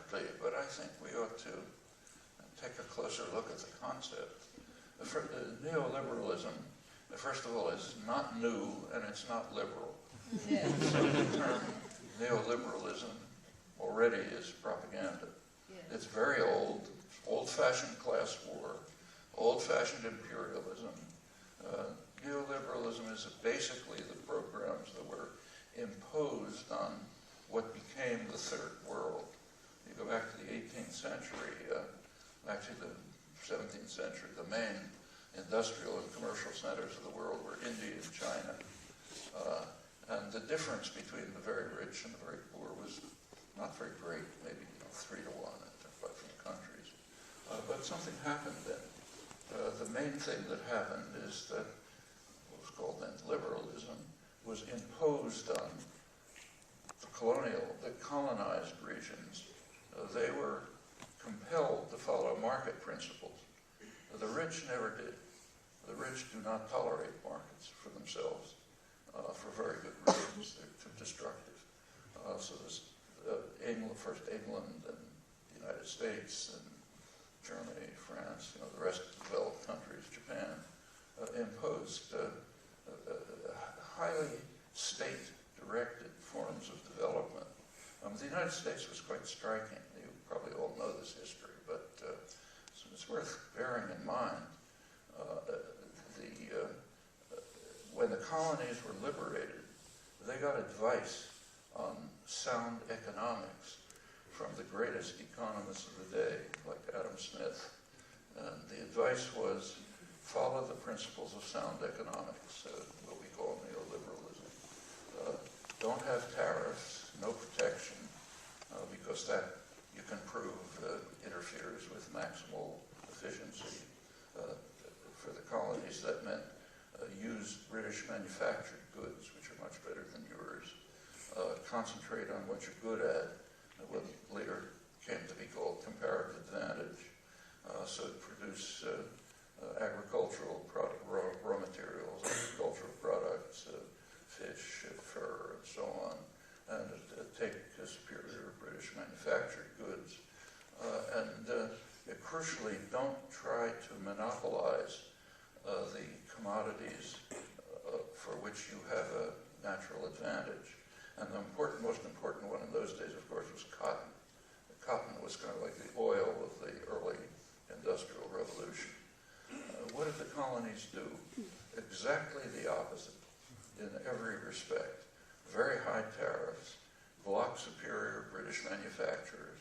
differently, but I think we ought to take a closer look at the concept. Neoliberalism, first of all, is not new and it's not liberal. Yeah. So the term neoliberalism already is propaganda. Yeah. It's very old, old-fashioned class war, old-fashioned imperialism. Neoliberalism is basically the programs that were imposed on what became the Third World. You go back to the 18th century, actually the 17th century, the main industrial and commercial centers of the world were India and China. And the difference between the very rich and the very poor was not very great, maybe 3 to 1 in different countries. But something happened then. The main thing that happened is that what was called then liberalism was imposed on the colonized regions. They were compelled to follow market principles. The rich never did. The rich do not tolerate markets for themselves for very good reasons. They're too destructive. So this first England and the United States and Germany, France, the rest of the developed countries, Japan, imposed highly state-directed forms of development. The United States was quite striking. You probably all know this history, but it's worth bearing in mind. When the colonies were liberated, they got advice on sound economics from the greatest economists of the day, like Adam Smith. And the advice was, follow the principles of sound economics, what we call neoliberalism. Don't have tariffs, no protection, because that, you can prove, interferes with maximal efficiency. For the colonies, that meant use British manufactured goods, which are much better than yours. Concentrate on what you're good at, what later came to be called comparative advantage. So produce agricultural product, raw materials, agricultural products, fish, fur, and so on, and take superior British manufactured goods. Crucially, don't try to monopolize the commodities for which you have a natural advantage. And the most important one in those days, of course, was cotton. Cotton was kind of like the oil of the early industrial revolution. What did the colonies do? Exactly the opposite in every respect. Very high tariffs, block superior British manufacturers,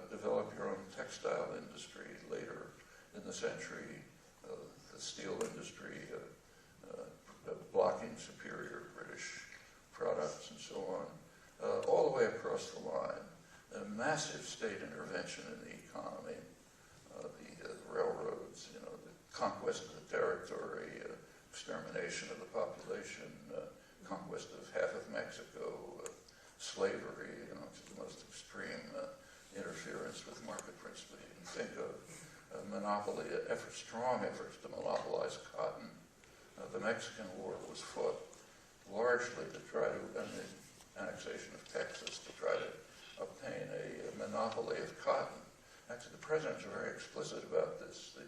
develop your own textile industry later in the century, the steel industry, blocking superior British products and so on, all the way across the line. A massive state intervention in the economy, the railroads, the conquest of the territory, extermination of the population, conquest of half of Mexico, slavery, which is the most extreme interference with market principles you can think of, monopoly, strong efforts to monopolize cotton. The Mexican War was fought largely to try to, and the annexation of Texas, to try to obtain a monopoly of cotton. Actually, the presidents are very explicit about this. The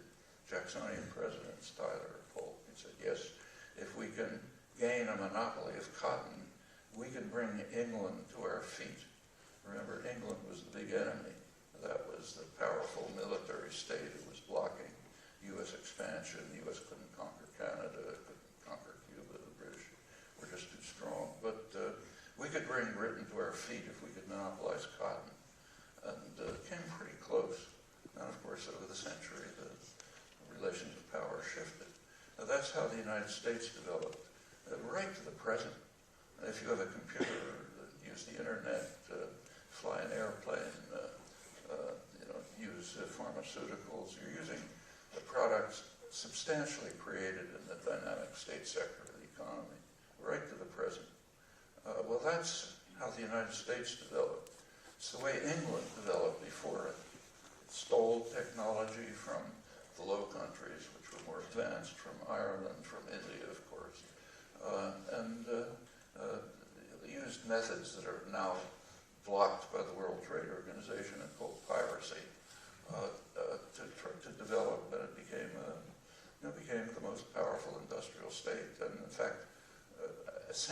Jacksonian president, Tyler Polk, he said, yes, if we can gain a monopoly of cotton, we can bring England to our feet. Remember, England was the big enemy. That was the powerful military state who was blocking U.S. expansion. The U.S. couldn't conquer Canada, couldn't conquer Cuba. The British were just too strong. But we could bring Britain to our feet if we could monopolize cotton. And it came pretty close. And of course, over the century, the relations of power shifted. Now, that's how the United States developed, right to the present. If you have a computer, use the internet, fly an airplane, use pharmaceuticals, you're using the products substantially created in the dynamic state sector of the economy, right to the present. Well, that's how the United States developed. It's the way England developed before it. It stole technology from the Low Countries, which were more advanced, from Ireland, from India, of course, and used methods that are now blocked by the World Trade Organization and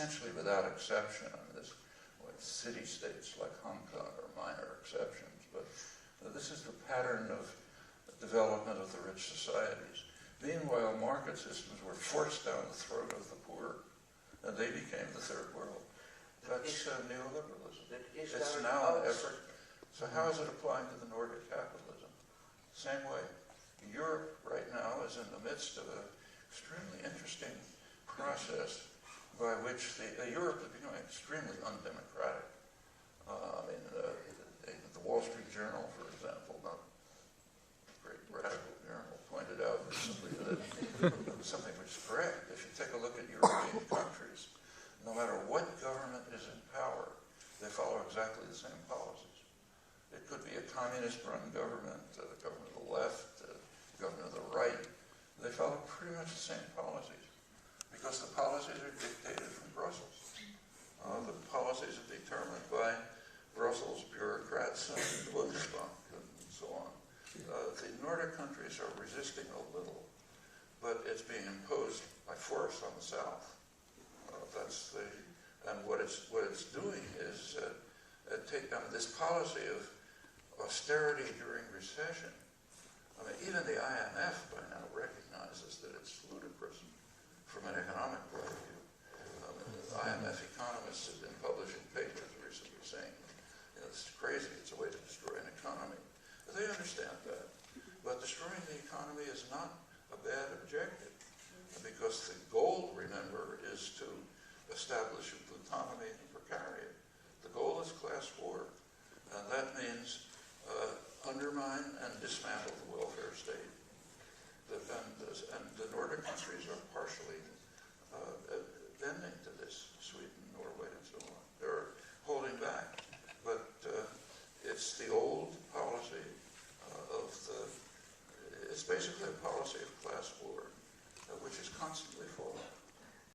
essentially without exception. I mean, there's city-states like Hong Kong are minor exceptions, but this is the pattern of development of the rich societies. Meanwhile, market systems were forced down the throat of the poor, and they became the third world. That's neoliberalism. It's now an effort. So how is it applying to the Nordic capitalism? Same way. Europe right now is in the midst of an extremely interesting process by which Europe is becoming extremely undemocratic. The Wall Street Journal, for example, not a great radical journal, pointed out recently that something which is correct. If you take a look at European countries, no matter what government is in power, they follow exactly the same policies. It could be a communist-run government, the government of the left, the government of the right. They follow pretty much the same policies because the policies are dictated from Brussels. The policies are determined by Brussels bureaucrats and the Bundesbank and so on. The Nordic countries are resisting a little, but it's being imposed by force on the South. And what it's doing is take on this policy of austerity during recession. I mean, even the IMF by now recognizes that it's ludicrous from an economic point of view. The IMF economists have been publishing papers recently saying, it's crazy, it's a way to destroy an economy. But they understand that. But destroying the economy is not a bad objective, because the goal, remember, is to establish a plutocracy and precariat. The goal is class war, and that means undermine and dismantle the welfare state. And the Nordic countries are partially bending to this, Sweden, Norway, and so on. They're holding back, but it's the old policy it's basically a policy of class war, which is constantly falling.